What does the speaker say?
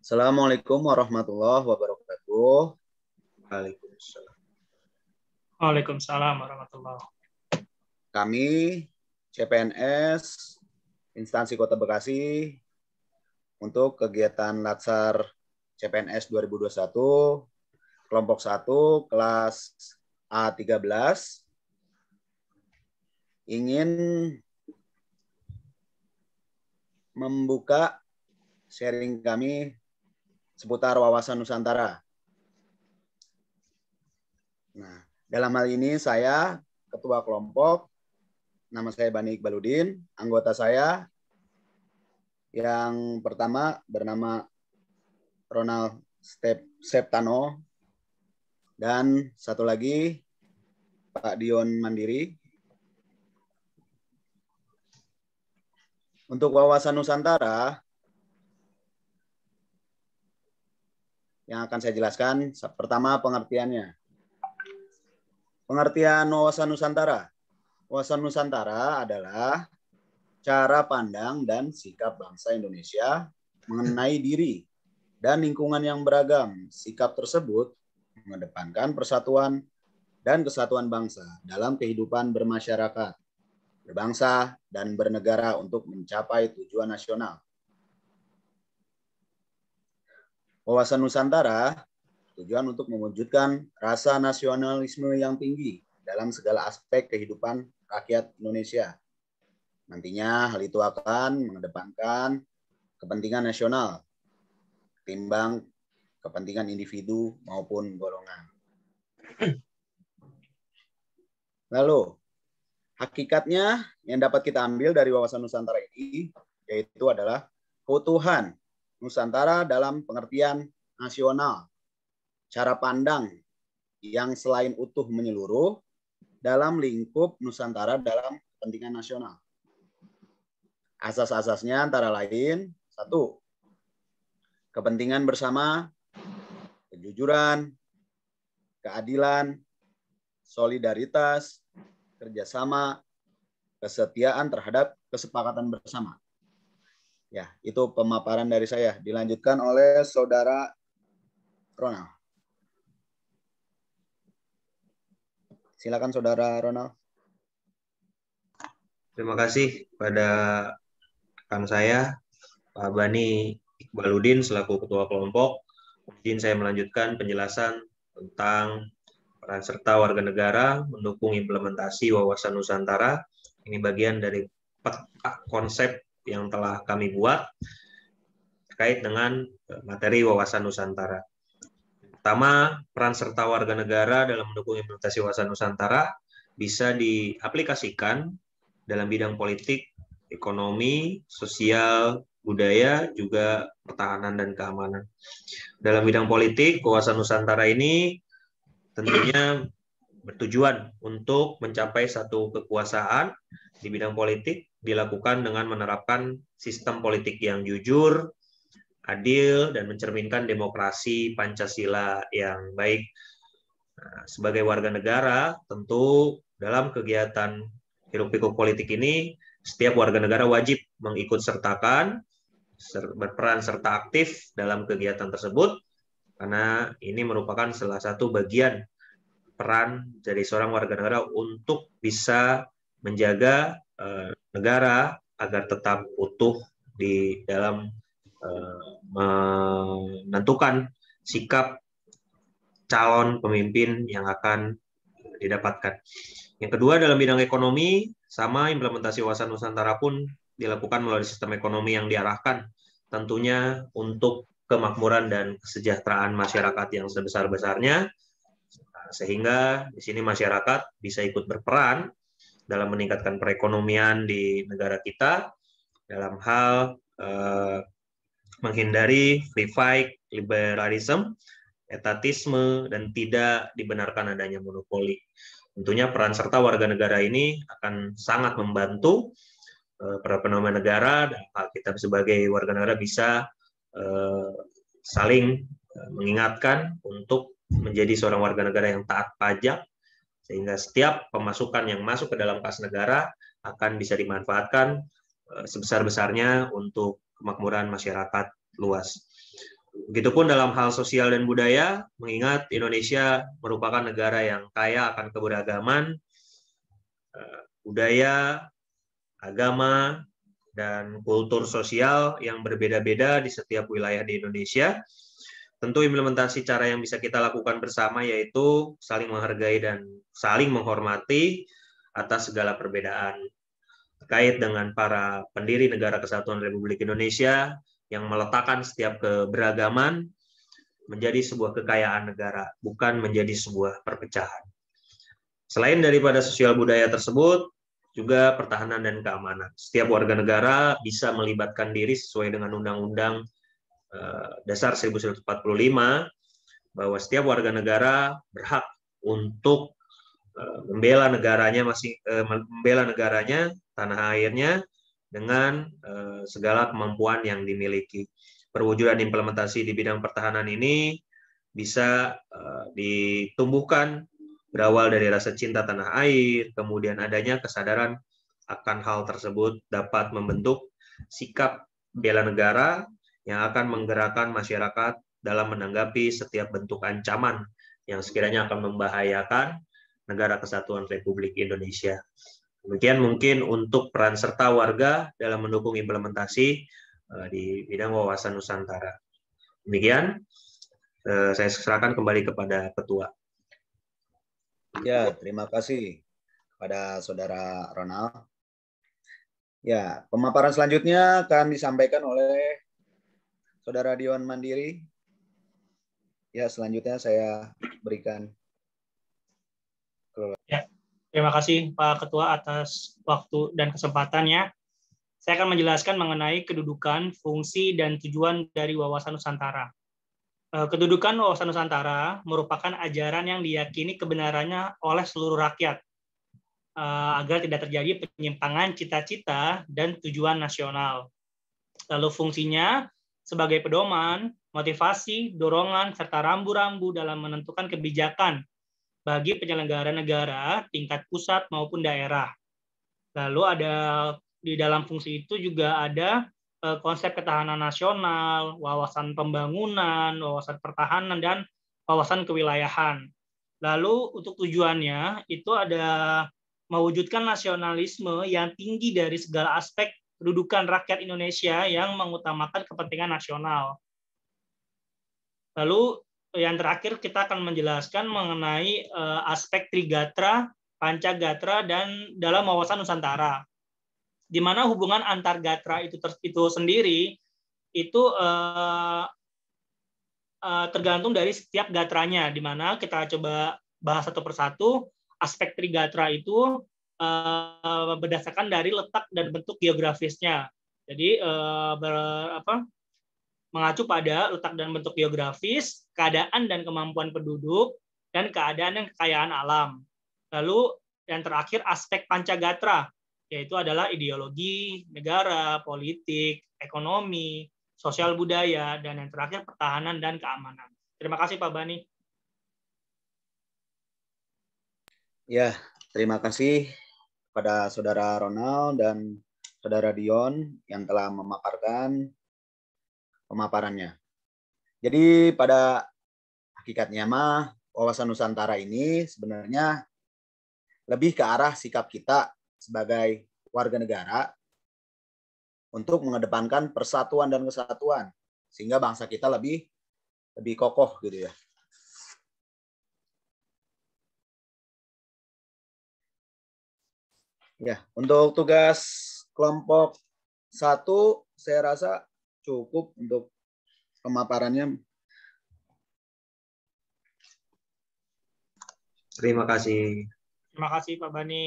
Assalamualaikum warahmatullahi wabarakatuh. Waalaikumsalam. Waalaikumsalam warahmatullahi wabarakatuh. Kami CPNS Instansi Kota Bekasi untuk kegiatan Latsar CPNS 2021 kelompok 1 kelas A13 ingin membuka sharing kami seputar wawasan Nusantara. Nah, dalam hal ini saya ketua kelompok, nama saya Bani Iqbaluddin, anggota saya yang pertama bernama Ronald Septano, dan satu lagi Pak Dion Mandiri. Untuk wawasan Nusantara yang akan saya jelaskan, pertama pengertiannya. Pengertian wawasan Nusantara. Wawasan Nusantara adalah cara pandang dan sikap bangsa Indonesia mengenai diri dan lingkungan yang beragam. Sikap tersebut mengedepankan persatuan dan kesatuan bangsa dalam kehidupan bermasyarakat, berbangsa, dan bernegara untuk mencapai tujuan nasional. Wawasan Nusantara tujuan untuk mewujudkan rasa nasionalisme yang tinggi dalam segala aspek kehidupan rakyat Indonesia. Nantinya hal itu akan mengedepankan kepentingan nasional ketimbang kepentingan individu maupun golongan. Lalu, hakikatnya yang dapat kita ambil dari wawasan Nusantara ini yaitu adalah keutuhan Nusantara dalam pengertian nasional, cara pandang yang selain utuh menyeluruh dalam lingkup Nusantara dalam kepentingan nasional. Asas-asasnya antara lain, 1. Kepentingan bersama, kejujuran, keadilan, solidaritas, kerjasama, kesetiaan terhadap kesepakatan bersama. Ya, itu pemaparan dari saya. Dilanjutkan oleh Saudara Ronald. Silakan Saudara Ronald. Terima kasih pada rekan saya, Pak Bani Iqbaluddin selaku Ketua Kelompok. Izin saya melanjutkan penjelasan tentang peran serta warga negara mendukung implementasi wawasan Nusantara. Ini bagian dari peta konsep yang telah kami buat terkait dengan materi wawasan Nusantara. Pertama, peran serta warga negara dalam mendukung implementasi wawasan Nusantara bisa diaplikasikan dalam bidang politik, ekonomi, sosial, budaya, juga pertahanan dan keamanan. Dalam bidang politik, wawasan Nusantara ini tentunya bertujuan untuk mencapai satu kekuasaan di bidang politik dilakukan dengan menerapkan sistem politik yang jujur, adil, dan mencerminkan demokrasi Pancasila yang baik. Nah, sebagai warga negara, tentu dalam kegiatan hiruk-pikuk politik ini, setiap warga negara wajib mengikut sertakan, berperan serta aktif dalam kegiatan tersebut, karena ini merupakan salah satu bagian peran dari seorang warga negara untuk bisa menjaga negara agar tetap utuh di dalam menentukan sikap calon pemimpin yang akan didapatkan. Yang kedua, dalam bidang ekonomi, sama implementasi wawasan Nusantara pun dilakukan melalui sistem ekonomi yang diarahkan tentunya untuk kemakmuran dan kesejahteraan masyarakat yang sebesar-besarnya, sehingga di sini masyarakat bisa ikut berperan dalam meningkatkan perekonomian di negara kita dalam hal menghindari free fight, liberalism, etatisme, dan tidak dibenarkan adanya monopoli. Tentunya peran serta warga negara ini akan sangat membantu perekonomian negara, dan kita sebagai warga negara bisa saling mengingatkan untuk menjadi seorang warga negara yang taat pajak, sehingga setiap pemasukan yang masuk ke dalam kas negara akan bisa dimanfaatkan sebesar-besarnya untuk kemakmuran masyarakat luas. Begitupun dalam hal sosial dan budaya, mengingat Indonesia merupakan negara yang kaya akan keberagaman, budaya, agama, dan kultur sosial yang berbeda-beda di setiap wilayah di Indonesia. Tentu implementasi cara yang bisa kita lakukan bersama yaitu saling menghargai dan saling menghormati atas segala perbedaan. Terkait dengan para pendiri Negara Kesatuan Republik Indonesia yang meletakkan setiap keberagaman menjadi sebuah kekayaan negara, bukan menjadi sebuah perpecahan. Selain daripada sosial budaya tersebut, juga pertahanan dan keamanan. Setiap warga negara bisa melibatkan diri sesuai dengan Undang-Undang Dasar 1945 bahwa setiap warga negara berhak untuk membela negaranya, tanah airnya dengan segala kemampuan yang dimiliki. Perwujudan implementasi di bidang pertahanan ini bisa ditumbuhkan berawal dari rasa cinta tanah air, kemudian adanya kesadaran akan hal tersebut dapat membentuk sikap bela negara yang akan menggerakkan masyarakat dalam menanggapi setiap bentuk ancaman yang sekiranya akan membahayakan Negara Kesatuan Republik Indonesia. Demikian mungkin untuk peran serta warga dalam mendukung implementasi di bidang wawasan Nusantara. Demikian, saya serahkan kembali kepada Ketua. Ya, terima kasih kepada Saudara Ronald. Ya, pemaparan selanjutnya akan disampaikan oleh Saudara Dion Mandiri. Ya, selanjutnya saya berikan. Ya, terima kasih Pak Ketua atas waktu dan kesempatannya. Saya akan menjelaskan mengenai kedudukan, fungsi, dan tujuan dari Wawasan Nusantara. Kedudukan Wawasan Nusantara merupakan ajaran yang diyakini kebenarannya oleh seluruh rakyat agar tidak terjadi penyimpangan cita-cita dan tujuan nasional. Lalu fungsinya sebagai pedoman, motivasi, dorongan, serta rambu-rambu dalam menentukan kebijakan bagi penyelenggara negara tingkat pusat maupun daerah. Lalu ada di dalam fungsi itu juga ada konsep ketahanan nasional, wawasan pembangunan, wawasan pertahanan, dan wawasan kewilayahan. Lalu untuk tujuannya itu ada mewujudkan nasionalisme yang tinggi dari segala aspek kedudukan rakyat Indonesia yang mengutamakan kepentingan nasional. Lalu yang terakhir kita akan menjelaskan mengenai aspek Trigatra, Pancagatra, dan dalam wawasan Nusantara. Di mana hubungan antar gatra itu sendiri itu tergantung dari setiap gatranya, di mana kita coba bahas satu persatu. Aspek Trigatra itu berdasarkan dari letak dan bentuk geografisnya. Jadi mengacu pada letak dan bentuk geografis, keadaan dan kemampuan penduduk, dan keadaan dan kekayaan alam. Lalu yang terakhir aspek Pancagatra, yaitu adalah ideologi, negara, politik, ekonomi, sosial budaya, dan yang terakhir pertahanan dan keamanan. Terima kasih Pak Bani. Ya, terima kasih kepada Saudara Ronald dan Saudara Dion yang telah memaparkan pemaparannya. Jadi pada hakikatnya mah wawasan Nusantara ini sebenarnya lebih ke arah sikap kita sebagai warga negara untuk mengedepankan persatuan dan kesatuan sehingga bangsa kita lebih kokoh gitu ya. Ya, untuk tugas kelompok 1 saya rasa cukup untuk pemaparannya. Terima kasih. Terima kasih Pak Bani.